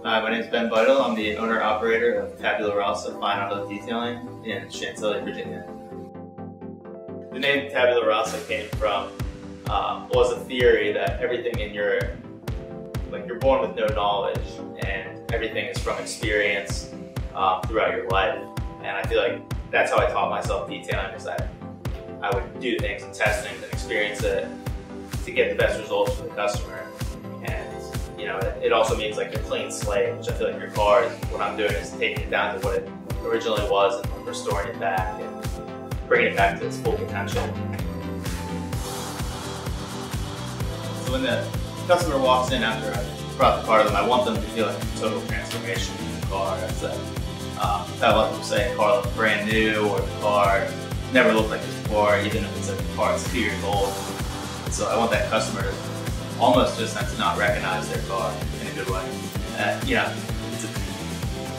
Hi, my name is Ben Vital. I'm the owner-operator of Tabula Rasa Fine Auto Detailing in Chantilly, Virginia. The name Tabula Rasa came from was a theory that everything in you're born with no knowledge, and everything is from experience throughout your life. And I feel like that's how I taught myself detailing, is that I would do things and test things and experience it to get the best results for the customer. And you know, it also means like a clean slate, which I feel like your car, what I'm doing is taking it down to what it originally was and restoring it back and bringing it back to its full potential. So when the customer walks in after I brought the car to them, I want them to feel like a total transformation in the car. I let them say the car looked brand new, or the car never looked like this before, even if it's a car that's 2 years old. And so I want that customer to almost just have to not recognize their car in a good way. You know,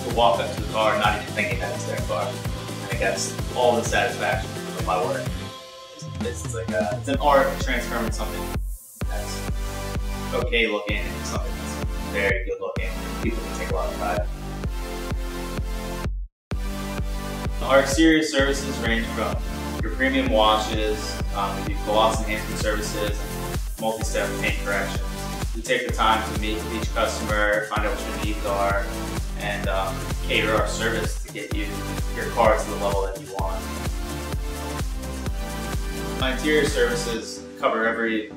to walk up to the car not even thinking that it's their car. I think that's all the satisfaction of my work. It's an art of transforming something that's okay looking into something that's very good looking. People can take a lot of pride. Our exterior services range from your premium washes, we do gloss enhancement services, multi-step paint corrections. We take the time to meet with each customer, find out what your needs are, and cater our service to get your car to the level that you want. My interior services cover every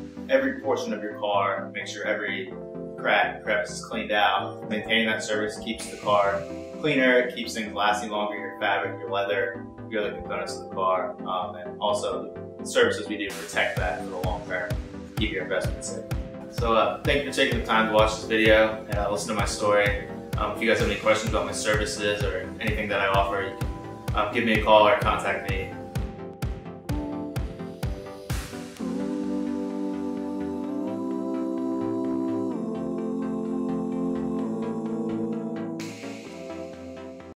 portion of your car, make sure every crack and crevice is cleaned out. Maintaining that service keeps the car cleaner, it keeps things lasting longer, your fabric, your leather, your other components of the car, and also the services we do protect that for the long term, keep your investment safe. So thank you for taking the time to watch this video and listen to my story. If you guys have any questions about my services or anything that I offer, you can give me a call or contact me